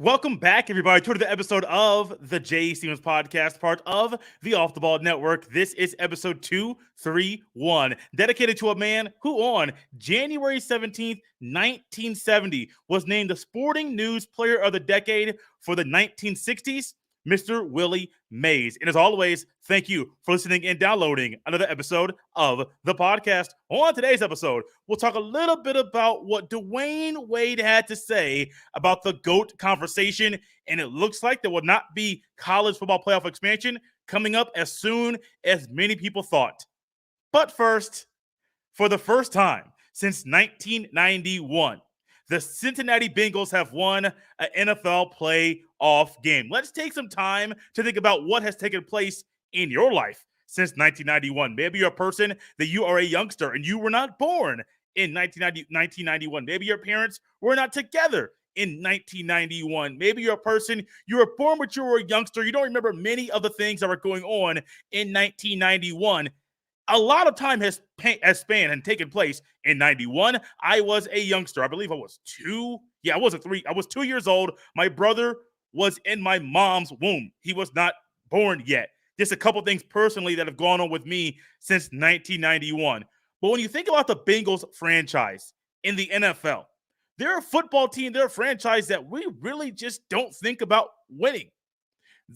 Welcome back, everybody, to the episode of the Jay Stevens Podcast, part of the Off the Ball Network. This is episode 231, dedicated to a man who on January 17th, 1970, was named the Sporting News Player of the Decade for the 1960s, Mr. Willie Mays. And as always, thank you for listening and downloading another episode of the podcast. On today's episode, we'll talk a little bit about what Dwyane Wade had to say about the GOAT conversation, and it looks like there will not be college football playoff expansion coming up as soon as many people thought. But first, for the first time since 1991, the Cincinnati Bengals have won an NFL playoff game. Let's take some time to think about what has taken place in your life since 1991. Maybe you're a person that you are a youngster and you were not born in 1991. Maybe your parents were not together in 1991. Maybe you're a person, you were born but you were a youngster. You don't remember many of the things that were going on in 1991. A lot of time has spanned and taken place in 91. I was a youngster. I believe I was 2. Yeah, I wasn't 3. I was 2 years old. My brother was in my mom's womb. He was not born yet. Just a couple things personally that have gone on with me since 1991. But when you think about the Bengals franchise in the NFL, they're a football team, they're a franchise that we really just don't think about winning.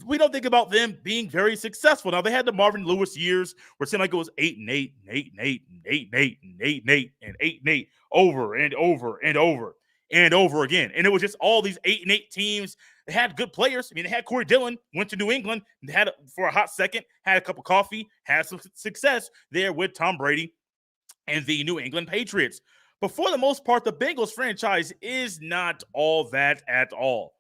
We don't think about them being very successful. Now, they had the Marvin Lewis years where it seemed like it was 8-8 and 8-8 and 8-8 and 8-8 and 8-8 over and over and over and over again. And it was just all these 8-8 teams. They had good players. I mean, they had Corey Dillon, went to New England, had for a hot second, had a cup of coffee, had some success there with Tom Brady and the New England Patriots. But for the most part, the Bengals franchise is not all that at all.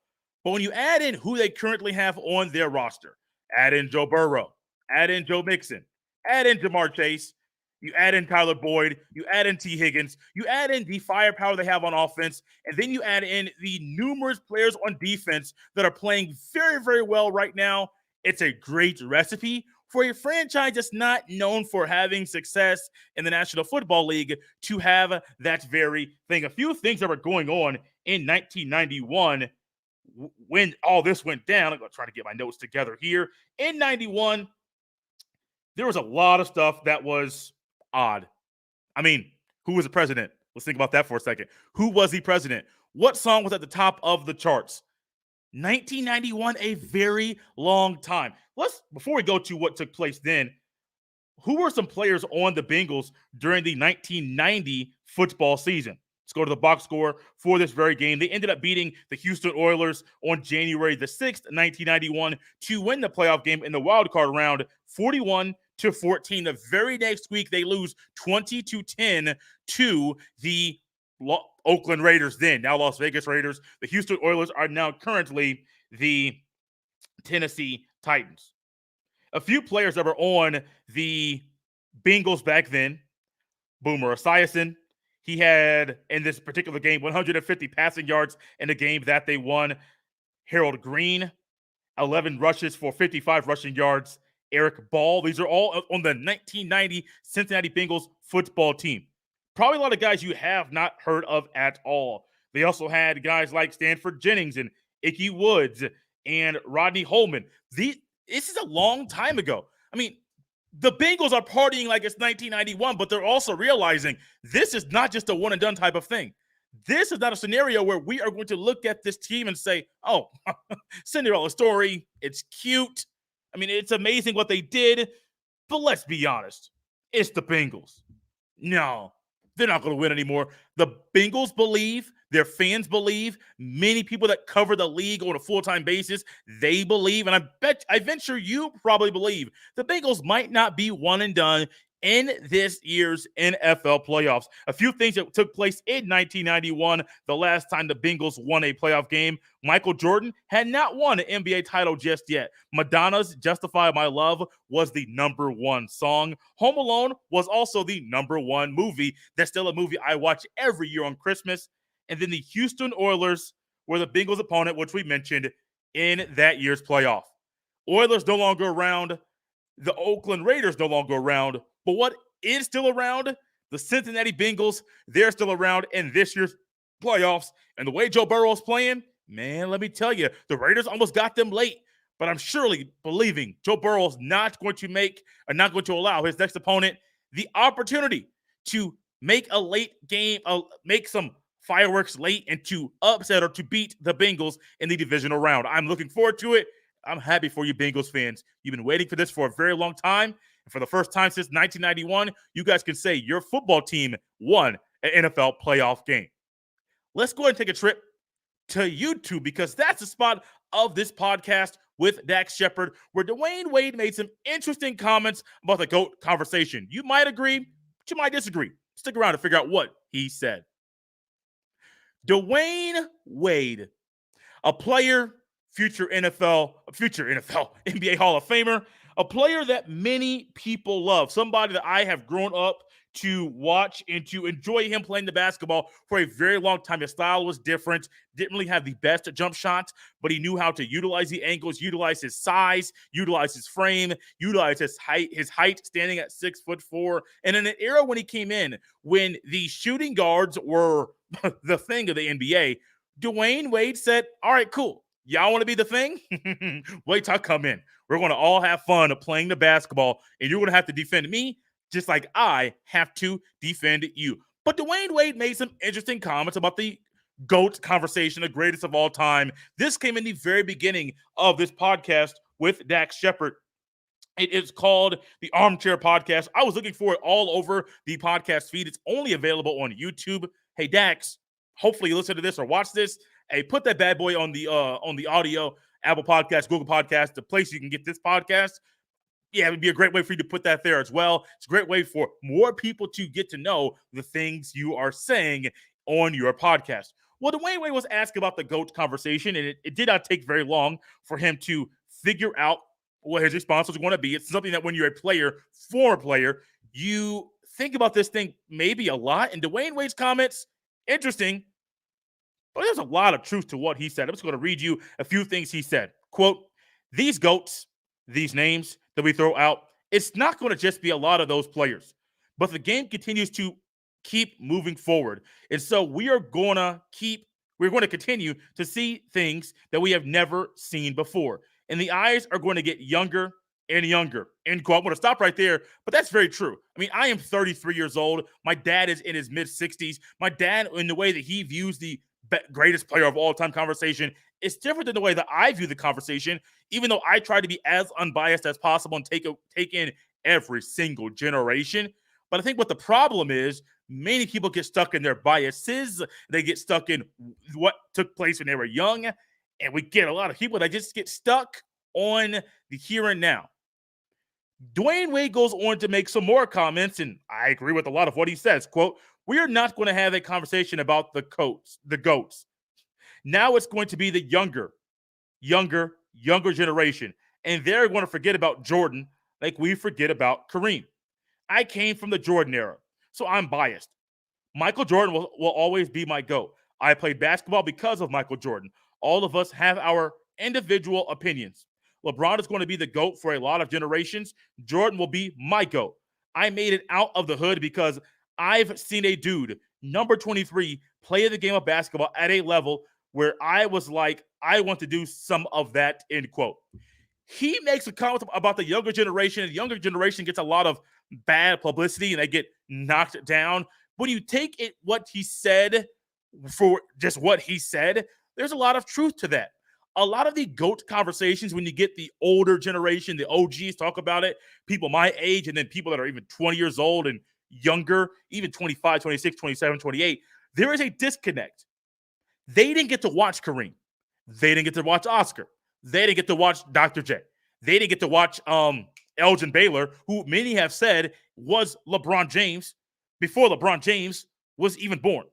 But when you add in who they currently have on their roster, add in Joe Burrow, add in Joe Mixon, add in Jamar Chase, you add in Tyler Boyd, you add in T. Higgins, you add in the firepower they have on offense, and then you add in the numerous players on defense that are playing very, very well right now. It's a great recipe for a franchise that's not known for having success in the National Football League to have that very thing. A few things that were going on in 1991 when all this went down. I'm going to try to get my notes together here. In 91, there was a lot of stuff that was odd. I mean, who was the president? Let's think about that for a second. Who was the president? What song was at the top of the charts? 1991, a very long time. Before we go to what took place then, who were some players on the Bengals during the 1990 football season? Let's go to the box score for this very game. They ended up beating the Houston Oilers on January the 6th, 1991, to win the playoff game in the wild card round, 41-14. The very next week, they lose 20-10 to the Oakland Raiders, then now Las Vegas Raiders. The Houston Oilers are now currently the Tennessee Titans. A few players that were on the Bengals back then: Boomer Esiason. He had, in this particular game, 150 passing yards in the game that they won. Harold Green, 11 rushes for 55 rushing yards. Eric Ball. These are all on the 1990 Cincinnati Bengals football team. Probably a lot of guys you have not heard of at all. They also had guys like Stanford Jennings and Ickey Woods and Rodney Holman. This is a long time ago. I mean, the Bengals are partying like it's 1991, but they're also realizing this is not just a one-and-done type of thing. This is not a scenario where we are going to look at this team and say, oh, Cinderella story, it's cute. I mean, it's amazing what they did, but let's be honest. It's the Bengals. No, they're not going to win anymore. The Bengals believe, their fans believe, many people that cover the league on a full-time basis, they believe, and I venture you probably believe, the Bengals might not be one and done in this year's NFL playoffs. A few things that took place in 1991, the last time the Bengals won a playoff game. Michael Jordan had not won an NBA title just yet. Madonna's Justify My Love was the number one song. Home Alone was also the number one movie. That's still a movie I watch every year on Christmas. And then the Houston Oilers were the Bengals' opponent, which we mentioned in that year's playoff. Oilers no longer around. The Oakland Raiders no longer around. But what is still around? The Cincinnati Bengals, they're still around in this year's playoffs. And the way Joe Burrow is playing, Man, let me tell you, the Raiders almost got them late, but I'm surely believing Joe Burrow's not going to not going to allow his next opponent the opportunity to make a late game, make some fireworks late, and to upset or to beat the Bengals in the divisional round. I'm looking forward to it. I'm happy for you Bengals fans. You've been waiting for this for a very long time. And for the first time since 1991, you guys can say your football team won an NFL playoff game. Let's go ahead and take a trip to YouTube, because that's the spot of this podcast with Dax Shepard, where Dwyane Wade made some interesting comments about the GOAT conversation. You might agree, but you might disagree. Stick around to figure out what he said. Dwyane Wade, a player, future NBA Hall of Famer, a player that many people love, somebody that I have grown up to watch and to enjoy him playing the basketball for a very long time. His style was different, didn't really have the best jump shots, but he knew how to utilize the angles, utilize his size, utilize his frame, utilize his height standing at 6'4". And in an era when he came in, when the shooting guards were the thing of the NBA, Dwyane Wade said, all right, cool. Y'all want to be the thing? Wait till I come in. We're going to all have fun playing the basketball, and you're going to have to defend me just like I have to defend you. But Dwyane Wade made some interesting comments about the GOAT conversation, the greatest of all time. This came in the very beginning of this podcast with Dax Shepard. It is called the Armchair Podcast. I was looking for it all over the podcast feed. It's only available on YouTube. Hey, Dax, hopefully you listen to this or watch this. Hey, put that bad boy on the audio, Apple Podcasts, Google Podcasts, the place you can get this podcast. Yeah, it would be a great way for you to put that there as well. It's a great way for more people to get to know the things you are saying on your podcast. Well, Dwyane Wade was asked about the GOAT conversation, and it did not take very long for him to figure out what his response was going to be. It's something that when you're a player, former player, you think about this thing maybe a lot. And Dwyane Wade's comments, interesting, but there's a lot of truth to what he said. I'm just going to read you a few things he said. Quote, these GOATs, these names that we throw out, it's not going to just be a lot of those players, but the game continues to keep moving forward. And so we're going to continue to see things that we have never seen before. And the eyes are going to get younger and younger. End quote. I'm going to stop right there, but that's very true. I mean, I am 33 years old. My dad is in his mid-60s. My dad, in the way that he views the greatest player of all time conversation, it's different than the way that I view the conversation, even though I try to be as unbiased as possible and take in every single generation. But I think what the problem is, many people get stuck in their biases. They get stuck in what took place when they were young. And we get a lot of people that just get stuck on the here and now. Dwyane Wade goes on to make some more comments, and I agree with a lot of what he says. Quote, we are not going to have a conversation about the GOATs. Now it's going to be the younger generation. And they're going to forget about Jordan like we forget about Kareem. I came from the Jordan era, so I'm biased. Michael Jordan will always be my GOAT. I played basketball because of Michael Jordan. All of us have our individual opinions. LeBron is going to be the GOAT for a lot of generations. Jordan will be my GOAT. I made it out of the hood because I've seen a dude, number 23, play the game of basketball at a level where I was like, I want to do some of that, end quote. He makes a comment about the younger generation. The younger generation gets a lot of bad publicity and they get knocked down. When you take it, what he said for just what he said, there's a lot of truth to that. A lot of the GOAT conversations, when you get the older generation, the OGs talk about it, people my age, and then people that are even 20 years old and younger, even 25, 26, 27, 28, there is a disconnect. They didn't get to watch Kareem. They didn't get to watch Oscar. They didn't get to watch Dr. J. They didn't get to watch Elgin Baylor, who many have said was LeBron James before LeBron James was even born.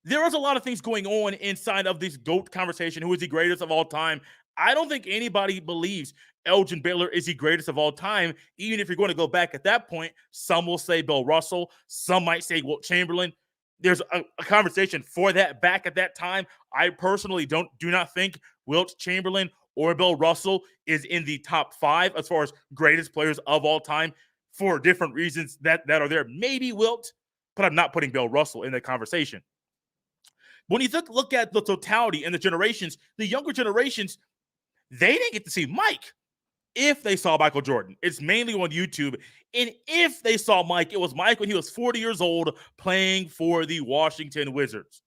There was a lot of things going on inside of this GOAT conversation. Who is the greatest of all time? I don't think anybody believes Elgin Baylor is the greatest of all time. Even if you're going to go back at that point, some will say Bill Russell. Some might say Wilt Chamberlain. There's a conversation for that back at that time. I personally do not think Wilt Chamberlain or Bill Russell is in the top 5 as far as greatest players of all time for different reasons that are there. Maybe Wilt, but I'm not putting Bill Russell in the conversation. When you look at the totality and the generations, the younger generations, they didn't get to see Mike. If they saw Michael Jordan, it's mainly on YouTube. And if they saw Mike, it was Mike when he was 40 years old playing for the Washington Wizards.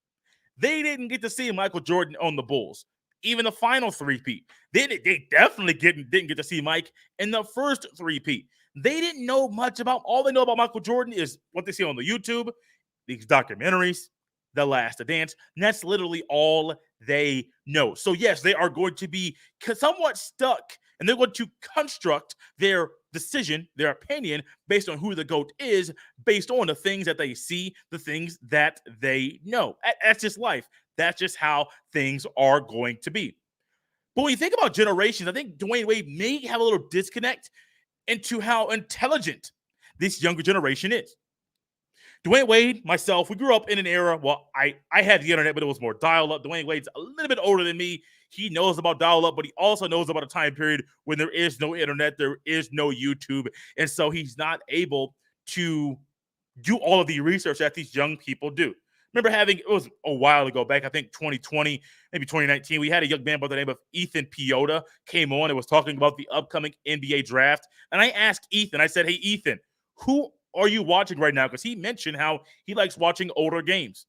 They didn't get to see Michael Jordan on the Bulls. Even the final three-peat. They definitely didn't get to see Mike in the first three-peat. They didn't know much about, all they know about Michael Jordan is what they see on the YouTube, these documentaries, The Last Dance. And that's literally all they know. So yes, they are going to be somewhat stuck, and they're going to construct their decision, their opinion, based on who the GOAT is, based on the things that they see, the things that they know. That's just life. That's just how things are going to be. But when you think about generations, I think Dwyane Wade may have a little disconnect into how intelligent this younger generation is. Dwyane Wade, myself, we grew up in an era, well, I had the internet, but it was more dial-up. Dwyane Wade's a little bit older than me. He knows about dial-up, but he also knows about a time period when there is no internet, there is no YouTube, and so he's not able to do all of the research that these young people do. Remember it was a while ago, back I think 2020, maybe 2019, we had a young man by the name of Ethan Piota came on and was talking about the upcoming NBA draft, and I asked Ethan, I said, hey, Ethan, who are you watching right now? Because he mentioned how he likes watching older games.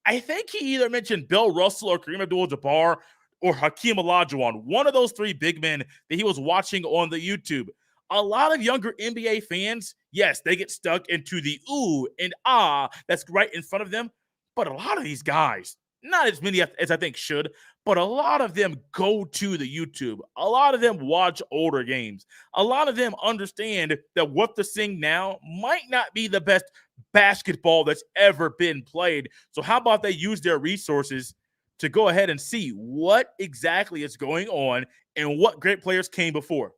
I think he either mentioned Bill Russell or Kareem Abdul-Jabbar or Hakeem Olajuwon, one of those three big men that he was watching on the YouTube. A lot of younger NBA fans, yes, they get stuck into the ooh and ah that's right in front of them. But a lot of these guys, not as many as I think should, but a lot of them go to the YouTube. A lot of them watch older games. A lot of them understand that what they're seeing now might not be the best basketball that's ever been played. So how about they use their resources to go ahead and see what exactly is going on and what great players came before.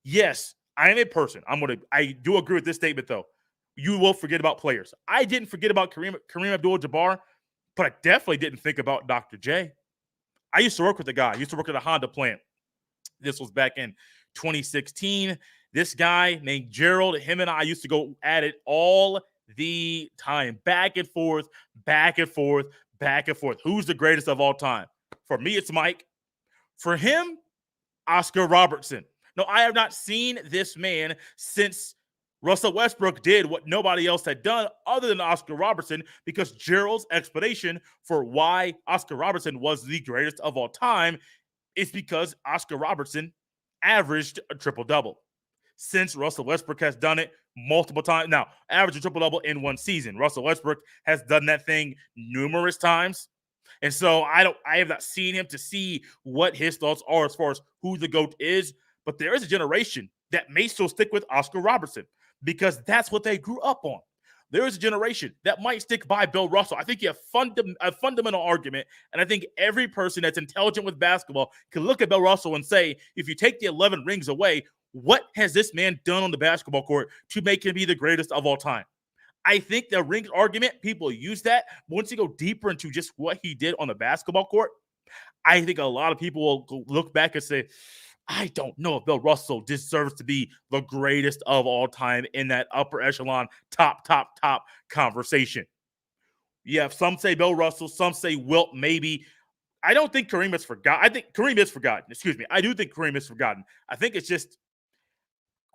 Yes, I am a person. I do agree with this statement, though. You will forget about players. I didn't forget about Kareem Abdul-Jabbar, but I definitely didn't think about Dr. J. I used to work with a guy. I used to work at a Honda plant. This was back in 2016. This guy named Gerald, him and I used to go at it all the time. Back and forth, back and forth, back and forth. Who's the greatest of all time? For me, it's Mike. For him, Oscar Robertson. No, I have not seen this man since Russell Westbrook did what nobody else had done other than Oscar Robertson, because Gerald's explanation for why Oscar Robertson was the greatest of all time is because Oscar Robertson averaged a triple-double. Since Russell Westbrook has done it multiple times. Now, average a triple-double in one season. Russell Westbrook has done that thing numerous times. And so I have not seen him to see what his thoughts are as far as who the GOAT is. But there is a generation that may still stick with Oscar Robertson because that's what they grew up on. There is a generation that might stick by Bill Russell. I think you have a fundamental argument, and I think every person that's intelligent with basketball can look at Bill Russell and say, if you take the 11 rings away, what has this man done on the basketball court to make him be the greatest of all time? I think the rings argument, people use that. But once you go deeper into just what he did on the basketball court, I think a lot of people will look back and say, I don't know if Bill Russell deserves to be the greatest of all time in that upper echelon, top conversation. Yeah, some say Bill Russell, some say Wilt, maybe. I don't think Kareem is forgotten. I think Kareem is forgotten. Excuse me. I do think Kareem is forgotten. I think it's just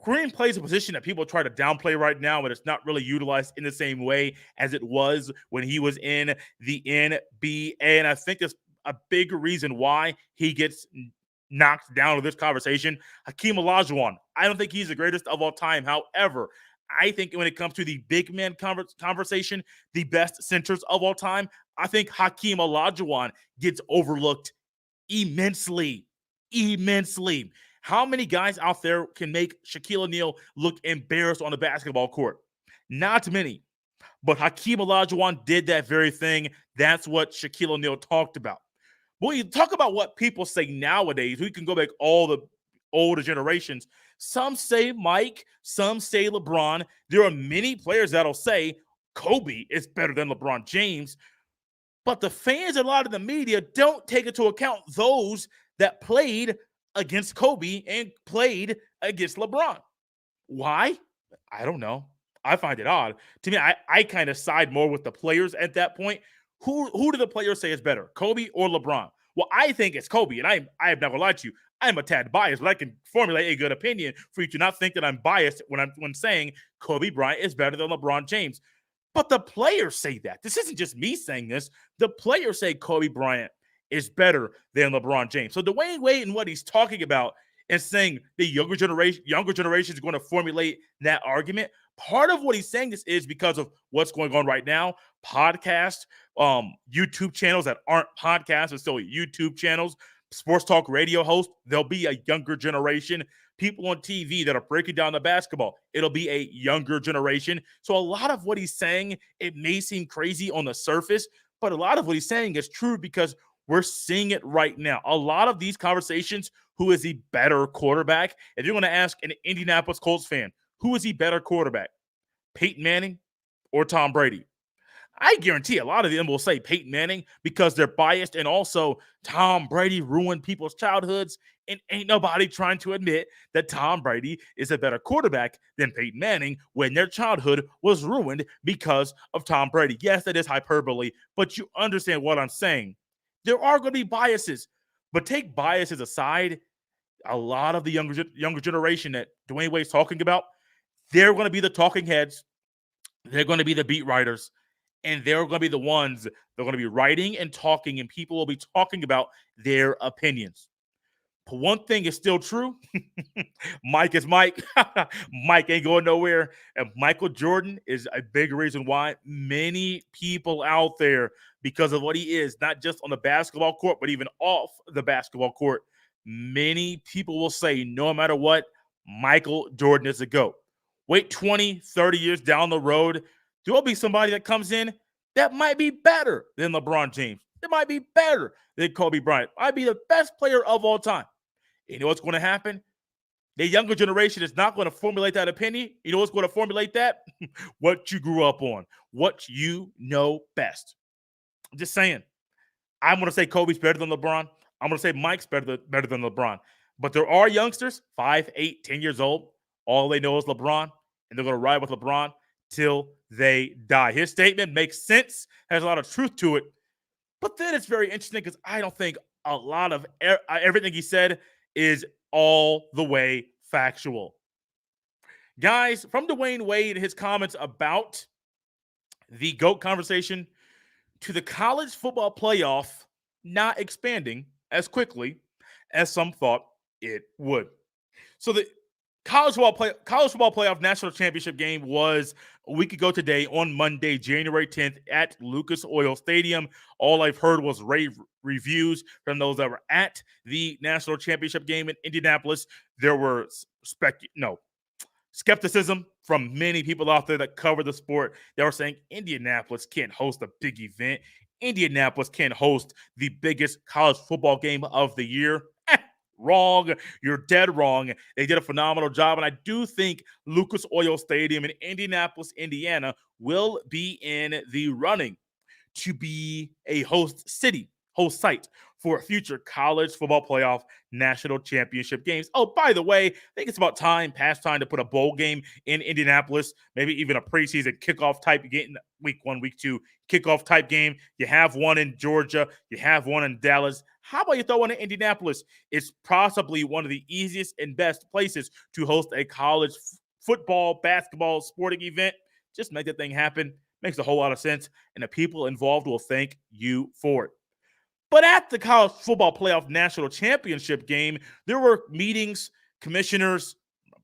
Kareem plays a position that people try to downplay right now, but it's not really utilized in the same way as it was when he was in the NBA. And I think that's a big reason why he gets knocked down to this conversation. Hakeem Olajuwon, I don't think he's the greatest of all time. However, I think when it comes to the big man conversation, the best centers of all time, I think Hakeem Olajuwon gets overlooked immensely. How many guys out there can make Shaquille O'Neal look embarrassed on the basketball court? Not many. But Hakeem Olajuwon did that very thing. That's what Shaquille O'Neal talked about. When you talk about what people say nowadays, we can go back all the older generations. Some say Mike, some say LeBron. There are many players that'll say Kobe is better than LeBron James. But the fans and a lot of the media don't take into account those that played against Kobe and played against LeBron. Why? I don't know. I find it odd. To me, I kind of side more with the players at that point. Who do the players say is better, Kobe or LeBron? Well, I think it's Kobe, and I have never lied to you. I'm a tad biased, but I can formulate a good opinion for you to not think that I'm biased when saying Kobe Bryant is better than LeBron James. But the players say that. This isn't just me saying this. The players say Kobe Bryant is better than LeBron James. So Dwyane Wade and what he's talking about and saying the younger generation is going to formulate that argument. Part of what he's saying this is because of what's going on right now. Podcasts, YouTube channels that aren't podcasts, but still YouTube channels, sports talk radio hosts, there'll be a younger generation. People on TV that are breaking down the basketball, it'll be a younger generation. So a lot of what he's saying, it may seem crazy on the surface, but a lot of what he's saying is true because we're seeing it right now. A lot of these conversations, who is the better quarterback? If you're going to ask an Indianapolis Colts fan, who is the better quarterback? Peyton Manning or Tom Brady? I guarantee a lot of them will say Peyton Manning because they're biased, and also Tom Brady ruined people's childhoods, and ain't nobody trying to admit that Tom Brady is a better quarterback than Peyton Manning when their childhood was ruined because of Tom Brady. Yes, that is hyperbole, but you understand what I'm saying. There are going to be biases, but take biases aside, a lot of the younger generation that Dwyane Wade's talking about, they're going to be the talking heads. They're going to be the beat writers. And they're going to be the ones that are going to be writing and talking, and people will be talking about their opinions. But one thing is still true. Mike is Mike. Mike ain't going nowhere. And Michael Jordan is a big reason why many people out there, because of what he is, not just on the basketball court, but even off the basketball court, many people will say, no matter what, Michael Jordan is a GOAT. Wait 20, 30 years down the road, there will be somebody that comes in that might be better than LeBron James. It might be better than Kobe Bryant. Might be the best player of all time. You know what's going to happen? The younger generation is not going to formulate that opinion. You know what's going to formulate that? What you grew up on. What you know best. I'm just saying. I'm going to say Kobe's better than LeBron. I'm going to say Mike's better than LeBron. But there are youngsters, 5, 8, 10 years old. All they know is LeBron, and they're going to ride with LeBron till they die. His statement makes sense, has a lot of truth to it. But then it's very interesting because I don't think a lot of everything he said is all the way factual. Guys, from Dwyane Wade, his comments about the GOAT conversation to the college football playoff not expanding as quickly as some thought it would. So the college football playoff national championship game was a week ago today on Monday, January 10th at Lucas Oil Stadium. All I've heard was rave reviews from those that were at the national championship game in Indianapolis. There were skepticism from many people out there that cover the sport. They were saying Indianapolis can't host a big event. Indianapolis can't host the biggest college football game of the year. Wrong. You're dead wrong. They did a phenomenal job. And I do think Lucas Oil Stadium in Indianapolis, Indiana will be in the running to be a host site for future college football playoff national championship games. Oh, by the way, I think it's past time to put a bowl game in Indianapolis, maybe even a preseason kickoff type game, week 1, week 2 kickoff type game. You have one in Georgia. You have one in Dallas. How about you throw one in Indianapolis? It's possibly one of the easiest and best places to host a college football, basketball, sporting event. Just make that thing happen. Makes a whole lot of sense, and the people involved will thank you for it. But at the college football playoff national championship game, there were meetings, commissioners,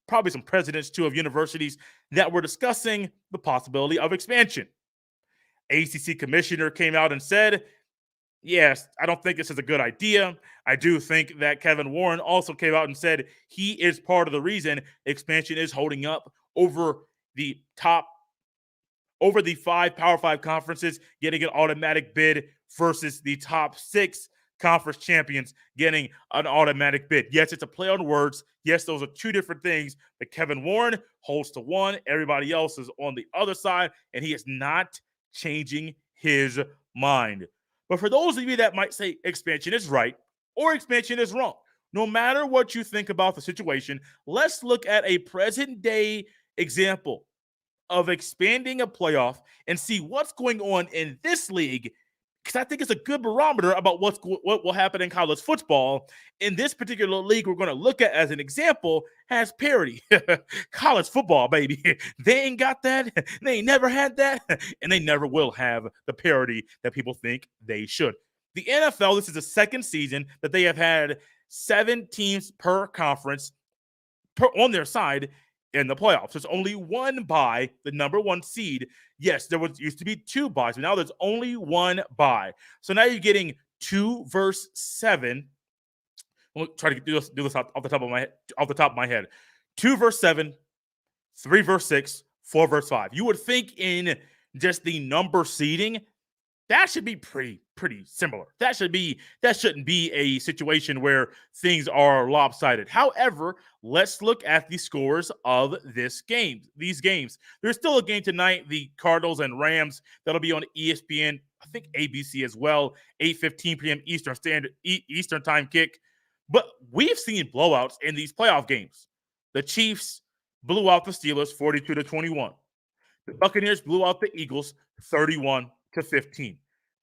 probably some presidents too of universities that were discussing the possibility of expansion. ACC commissioner came out and said, yes, I don't think this is a good idea. I do think that Kevin Warren also came out and said he is part of the reason expansion is holding up over the 5 Power 5 conferences getting an automatic bid versus the top 6 conference champions getting an automatic bid. Yes, it's a play on words. Yes, those are two different things. But Kevin Warren holds to one. Everybody else is on the other side, and he is not changing his mind. But for those of you that might say expansion is right or expansion is wrong, no matter what you think about the situation, let's look at a present day example of expanding a playoff and see what's going on in this league because I think it's a good barometer about what will happen in college football. In this particular league we're going to look at as an example has parity. College football, baby. They ain't got that. They ain't never had that. And they never will have the parity that people think they should. The NFL, this is the second season that they have had 7 teams per conference on their side in the playoffs. There's only one bye, the number 1 seed. Yes, used to be 2 byes, but now there's only 1 bye. So now you're getting 2 versus 7. We'll try to do this off the top of my head. 2 versus 7, 3 versus 6, 4 versus 5. You would think in just the number seeding, that should be pretty similar. That shouldn't be a situation where things are lopsided. However, let's look at the scores of these games. There's still a game tonight, the Cardinals and Rams, that'll be on ESPN, I think ABC as well, 8:15 p.m. Eastern time kick. But we've seen blowouts in these playoff games. The Chiefs blew out the Steelers 42-21. The Buccaneers blew out the Eagles 31-15.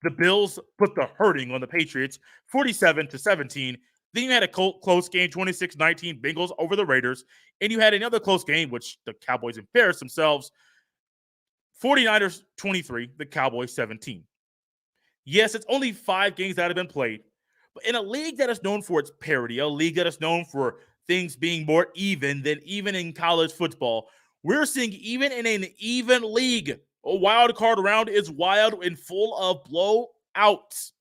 The Bills put the hurting on the Patriots 47-17. Then you had a close game, 26-19, Bengals over the Raiders. And you had another close game, which the Cowboys embarrassed themselves, 49ers 23, the Cowboys 17. Yes, it's only 5 games that have been played. But in a league that is known for its parity, a league that is known for things being more even than even in college football, we're seeing even in an even league, a wild card round is wild and full of blowouts.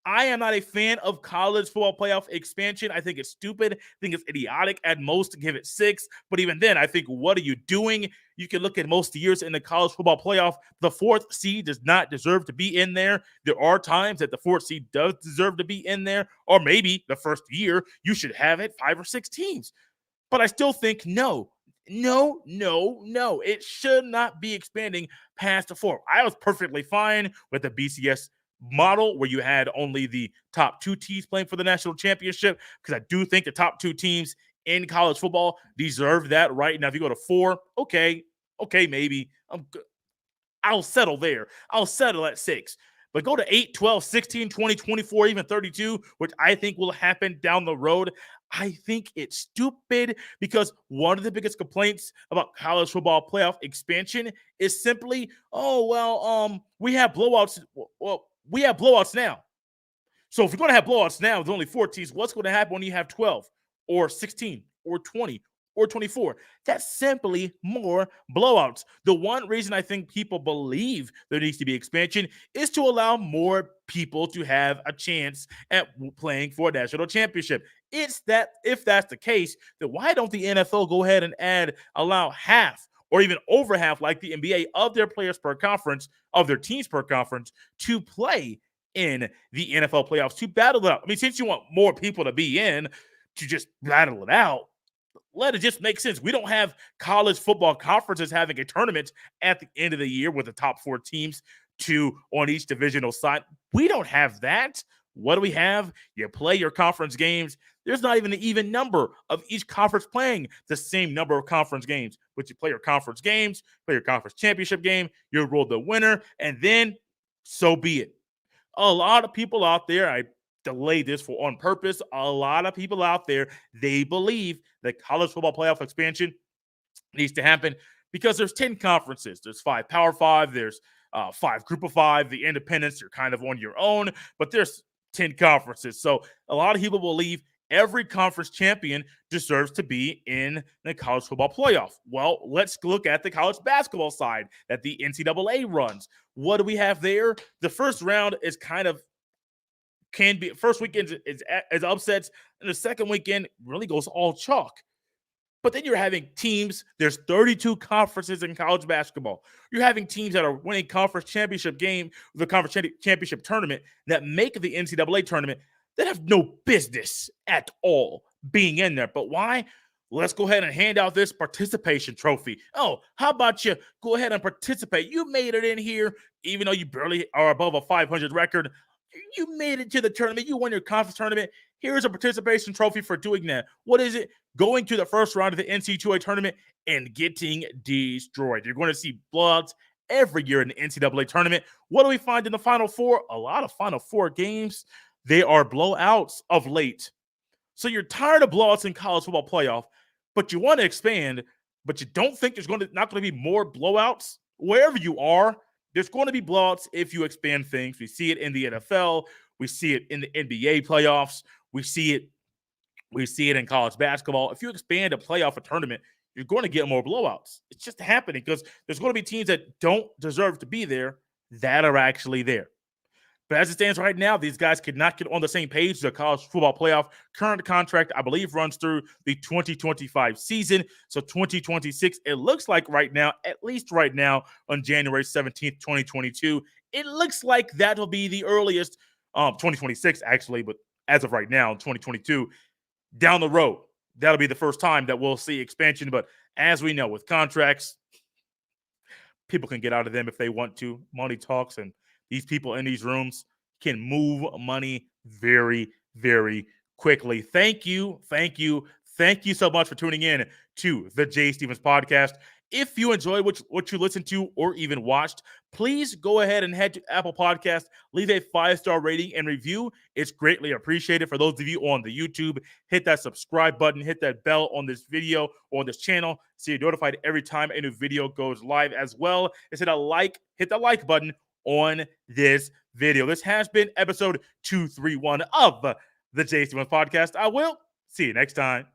I am not a fan of college football playoff expansion. I think it's stupid. I think it's idiotic at most to give it 6. But even then, I think, what are you doing? You can look at most years in the college football playoff. The 4th seed does not deserve to be in there. There are times that the 4th seed does deserve to be in there. Or maybe the first year, you should have it 5 or 6 teams. But I still think no. It should not be expanding past the 4. I was perfectly fine with the BCS model where you had only the top 2 teams playing for the national championship, because I do think the top 2 teams in college football deserve that right. Now, if you go to 4, okay, maybe I'll settle there. I'll settle at 6. But go to 8, 12, 16, 20, 24, even 32, which I think will happen down the road. I think it's stupid, because one of the biggest complaints about college football playoff expansion is simply, we have blowouts. Well, we have blowouts now. So if you're going to have blowouts now with only 4 teams, what's going to happen when you have 12 or 16 or 20 or 24? That's simply more blowouts. The one reason I think people believe there needs to be expansion is to allow more people to have a chance at playing for a national championship. It's that if that's the case, then why don't the NFL go ahead and allow half or even over half, like the NBA, of their players per conference, of their teams per conference, to play in the NFL playoffs, to battle it out? I mean, since you want more people to be in, to just battle it out, let it just make sense. We don't have college football conferences having a tournament at the end of the year with the top 4 teams, 2 on each divisional side. We don't have that. What do we have? You play your conference games. There's not even an even number of each conference playing the same number of conference games. But you play your conference games, play your conference championship game, you're ruled the winner, and then so be it. A lot of people out there, I delayed this on purpose, a lot of people out there, they believe that college football playoff expansion needs to happen because there's 10 conferences. There's 5 Power 5, there's 5 Group of 5, the independents, you're kind of on your own, but there's 10 conferences. So a lot of people believe every conference champion deserves to be in the college football playoff. Well, let's look at the college basketball side that the NCAA runs. What do we have there? The first round is first weekend is upsets, and the second weekend really goes all chalk. But then you're having teams, there's 32 conferences in college basketball. You're having teams that are winning conference championship game, the conference championship tournament, that make the NCAA tournament, that have no business at all being in there. But why? Let's go ahead and hand out this participation trophy. Oh, how about you go ahead and participate? You made it in here, even though you barely are above a 500 record. You made it to the tournament. You won your conference tournament. Here's a participation trophy for doing that. What is it? Going to the first round of the NCAA tournament and getting destroyed. You're going to see bloods every year in the NCAA tournament. What do we find in the Final Four? A lot of Final Four games. They are blowouts of late. So you're tired of blowouts in college football playoff, but you want to expand, but you don't think there's not going to be more blowouts wherever you are. There's going to be blowouts if you expand things. We see it in the NFL. We see it in the NBA playoffs. We see it in college basketball. If you expand a playoff, a tournament, you're going to get more blowouts. It's just happening because there's going to be teams that don't deserve to be there that are actually there. But as it stands right now, these guys could not get on the same page. The college football playoff current contract, I believe, runs through the 2025 season. So 2026, it looks like right now, at least right now, on January 17th, 2022, it looks like that will be the earliest, 2026 actually, but as of right now, 2022, down the road, that'll be the first time that we'll see expansion. But as we know, with contracts, people can get out of them if they want to. Money talks, and these people in these rooms can move money very, very quickly. Thank you so much for tuning in to the Jay Stevens Podcast. If you enjoyed what you listened to or even watched, please go ahead and head to Apple Podcasts, leave a 5-star rating and review. It's greatly appreciated. For those of you on the YouTube, hit that subscribe button, hit that bell on this video or on this channel so you're notified every time a new video goes live, as well as hit the like button on this video. This has been episode 231 of the Jay Stevens Podcast. I will see you next time.